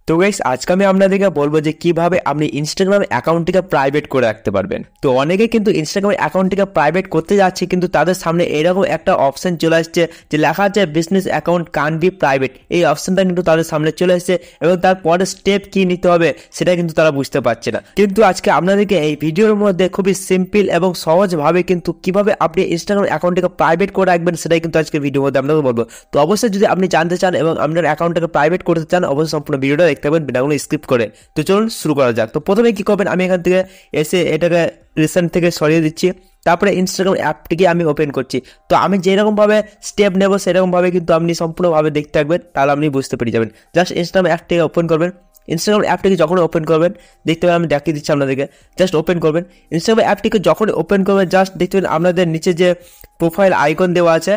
তো গাইস আজকে আমি আপনাদেরকে বলবো যে কিভাবে আপনি ইনস্টাগ্রাম অ্যাকাউন্টটিকে প্রাইভেট করে রাখতে পারবেন। তো অনেকে কিন্তু ইনস্টাগ্রাম অ্যাকাউন্টটিকে প্রাইভেট করতে যাচ্ছে, কিন্তু তাদের সামনে এরকম একটা অপশন চলে আসছে যে লেখা আছে business account can be private. এই অপশনটা কিন্তু তাদের সামনে চলে আসছে এবং তারপরে স্টেপ কি নিতে হবে সেটা কিন্তু তারা বুঝতে পারছে না। কিন্তু আজকে আপনাদেরকে এই ভিডিওর মধ্যে খুবই সিম্পল এবং সহজভাবে কিন্তু কিভাবে আপনি ইনস্টাগ্রাম অ্যাকাউন্টটিকে প্রাইভেট করে রাখবেন সেটাই কিন্তু আজকে ভিডিওর মধ্যে আপনাদের বলবো। তো অবশ্যই যদি আপনি জানতে চান এবং আপনার অ্যাকাউন্টটাকে প্রাইভেট করতে চান, অবশ্যই সম্পূর্ণ ভিডিওটা দেখতে পাবেন, ভিডিওগুলো স্কিপ করে। তো চলুন শুরু করা যাক। তো প্রথমে কি করবেন, আমি এখান থেকে এসে এটাকে রিসেন্ট থেকে সরিয়ে দিচ্ছি। তারপরে ইনস্টাগ্রাম অ্যাপটিকে আমি ওপেন করছি। তো আমি যেরকমভাবে স্টেপ নেব সেরকমভাবে কিন্তু আপনি সম্পূর্ণভাবে দেখতে থাকবেন, তাহলে আপনি বুঝতে পেরে যাবেন। জাস্ট ইনস্টাগ্রাম অ্যাপটিকে ওপেন করবেন। ইনস্টাগ্রাম অ্যাপটিকে যখন ওপেন করবেন দেখতে পাবেন, আমি দেখিয়ে দিচ্ছি আপনাদেরকে। জাস্ট ওপেন করবেন ইনস্টাগ্রাম অ্যাপটিকে। যখন ওপেন করবেন জাস্ট দেখতে পাবেন আপনাদের নিচে যে প্রোফাইল আইকন দেওয়া আছে,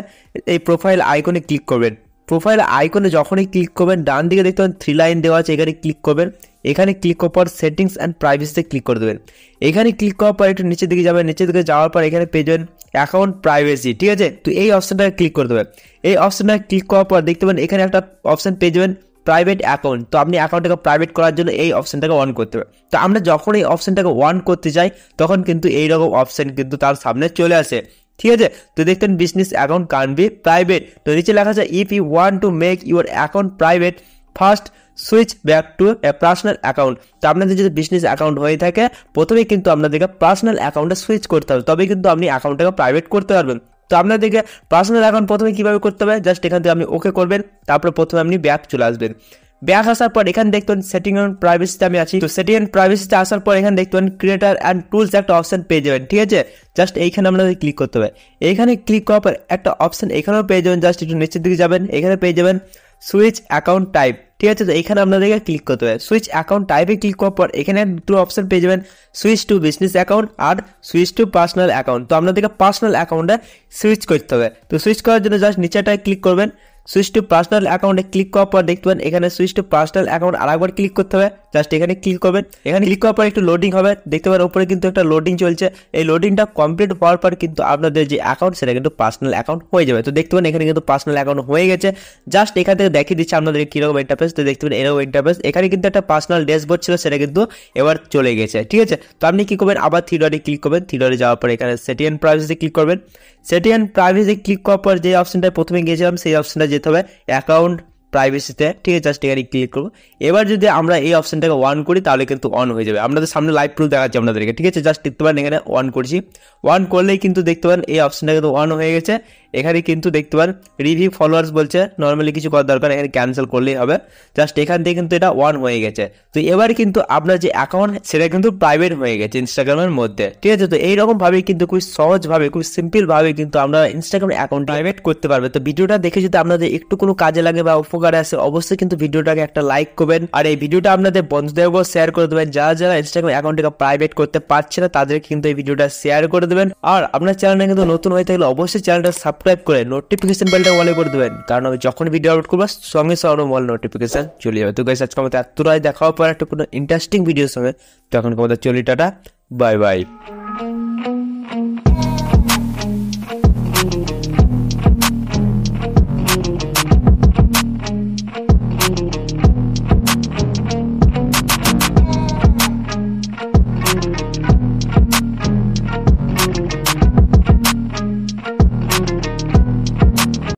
এই প্রোফাইল আইকনে ক্লিক করবেন। প্রোফাইল আইকনে যখনই ক্লিক করবেন ডান দিকে দেখতে পাবেন 3 লাইন দেওয়া আছে, এখানে ক্লিক করবেন। এখানে ক্লিক করার পর সেটিংস অ্যান্ড প্রাইভেসিতে ক্লিক করে দেবেন। এখানে ক্লিক করার পর একটু নিচের দিকে যাবেন। নিচের দিকে যাওয়ার পর এখানে পেয়ে যাবেন অ্যাকাউন্ট প্রাইভেসি, ঠিক আছে। তো এই অপশনটাকে ক্লিক করে দেবেন। এই অপশনটাকে ক্লিক করার পর দেখতে পাবেন এখানে একটা অপশন পেয়ে যাবেন প্রাইভেট অ্যাকাউন্ট। তো আপনি অ্যাকাউন্টটাকে প্রাইভেট করার জন্য এই অপশনটাকে অন করতে হবে। তো আমরা যখন এই অপশনটাকে অন করতে যাই তখন কিন্তু এইরকম অপশন কিন্তু তার সামনে চলে আসে, ঠিক আছে। তো দেখতেন business account can be private. তো নিচে লেখা আছে if you want to make your account private first switch back to a personal account. তো আপনাদের যদি বিজনেস অ্যাকাউন্ট হয়ে থাকে প্রথমেই কিন্তু আপনাদেরকে পার্সোনাল অ্যাকাউন্টে সুইচ করতে হবে, তবেই কিন্তু আপনি অ্যাকাউন্টটাকে প্রাইভেট করতে পারবেন। তো আপনাদেরকে পার্সোনাল অ্যাকাউন্ট প্রথমে কীভাবে করতে হবে, জাস্ট এখান থেকে আপনি ওকে করবেন। তারপরে প্রথমে আপনি ব্যাক চলে আসবেন। ব্যাক আসার পর এখানে দেখতে পাবেন সেটিং অ্যান্ড প্রাইভেসিতে আমি আছি। তো সেটিং অ্যান্ড প্রাইভেসিতে আসার পর এখানে দেখতে পাবেন ক্রিয়েটার অ্যান্ড টুলস একটা অপশন পেয়ে যাবেন, ঠিক আছে। জাস্ট এইখানে আপনাদের ক্লিক করতে হবে। এইখানে ক্লিক করার পর একটা অপশন এখানেও পেয়ে যাবেন, জাস্ট একটু নিচের দিকে যাবেন, এখানে পেয়ে যাবেন সুইচ অ্যাকাউন্ট টাইপ, ঠিক আছে। তো এখানে আপনাদেরকে ক্লিক করতে হবে। সুইচ অ্যাকাউন্ট টাইপে ক্লিক করার পর এখানে দুটো অপশন পেয়ে যাবেন, switch to business account R switch to personal account. তো আপনাদেরকে পার্সোনাল অ্যাকাউন্টে সুইচ করতে হবে। তো সুইচ করার জন্য জাস্ট নিচেটায় ক্লিক করবেন। সুইচ টু পার্সোনাল অ্যাকাউন্টে ক্লিক করার পর দেখতে পাবেন এখানে সুইচ টু পার্সোনাল অ্যাকাউন্ট আরেকবার ক্লিক করতে হবে। জাস্ট এখানে ক্লিক করবেন। এখানে ক্লিক করার পর একটু লোডিং হবে, দেখতে পাবেন উপরে কিন্তু একটা লোডিং চলছে। এই লোডিংটা কমপ্লিট হওয়ার পর কিন্তু আপনাদের যে অ্যাকাউন্ট সেটা কিন্তু পার্সোনাল অ্যাকাউন্ট হয়ে যাবে। তো দেখতে পাবেন এখানে কিন্তু পার্সোনাল অ্যাকাউন্ট হয়ে গেছে। জাস্ট এখান থেকে দেখিয়ে দিচ্ছে আপনাদের কীরকম ইন্টারফেস। তো দেখতে পাবেন এরকম ইন্টারফেস। এখানে কিন্তু একটা পার্সোনাল ড্যাশবোর্ড ছিল, সেটা কিন্তু এবার চলে গেছে, ঠিক আছে। তো আপনি কী করবেন, আবার থ্রি ডটে ক্লিক করবেন। থ্রি ডটে যাওয়ার পর এখানে সেটিং অ্যান্ড প্রাইভেসিতে ক্লিক করবেন। সেটিং অ্যান্ড প্রাইভেসি ক্লিক করার পর যে অপশনটা প্রথমে গিয়েছিলাম সেই অপশনটা যেতে হবে অ্যাকাউন্ট প্রাইভেসিতে, ঠিক আছে। জাস্ট এখানে ক্লিক করবো। এবার যদি আমরা এই অপশনটাকে অন করি তাহলে কিন্তু অন হয়ে যাবে। আপনাদের সামনে লাইভ প্রুফ দেখাচ্ছি আপনাদেরকে, ঠিক আছে। জাস্ট দেখতে পারেন এখানে অন করছি। অন করলেই কিন্তু দেখতে পারেন এই অপশনটা কিন্তু অন হয়ে গেছে। এখানে কিন্তু দেখতে পারেন রিভিউ ফলোয়ার্স বলছে, নর্মালি কিছু করার দরকার, এখানে ক্যান্সেল করলেই হবে। জাস্ট এখান থেকে কিন্তু এটা অন হয়ে গেছে। তো এবার কিন্তু আপনার যে অ্যাকাউন্ট সেটা কিন্তু প্রাইভেট হয়ে গেছে ইনস্টাগ্রামের মধ্যে, ঠিক আছে। তো এইরকমভাবেই কিন্তু খুব সহজভাবে খুব সিম্পলভাবে কিন্তু আমরা ইনস্টাগ্রাম অ্যাকাউন্ট প্রাইভেট করতে পারবে। তো ভিডিওটা দেখে যদি আপনাদের একটু কোনো কাজে লাগে বা উপকারে আসে অবশ্যই কিন্তু ভিডিওটাকে একটা লাইক করবেন, আর এই ভিডিওটা আপনাদের বন্ধুদেরকেও শেয়ার করে দেবেন। যারা যারা ইনস্টাগ্রাম অ্যাকাউন্টটাকে প্রাইভেট করতে পারছে না তাদেরকে কিন্তু এই ভিডিওটা শেয়ার করে দেবেন। আর আপনার চ্যানেলটা কিন্তু নতুন হয়ে থাকলে অবশ্যই চ্যানেলটা সাবস্ক্রাইব করে নোটিফিকেশন বেলটা অলে করে দেবেন, কারণ আমি যখন ভিডিও আপলোড করবো সঙ্গে সঙ্গে মোবাইল নোটিফিকেশন চলে যাবে। তো গাইস আজকে আমাদের এতটাই, দেখা হওয়ার পর একটা কোনো ইন্টারেস্টিং ভিডিওর সঙ্গে, তখন আমাদের চলি, টাটা, বাই বাই।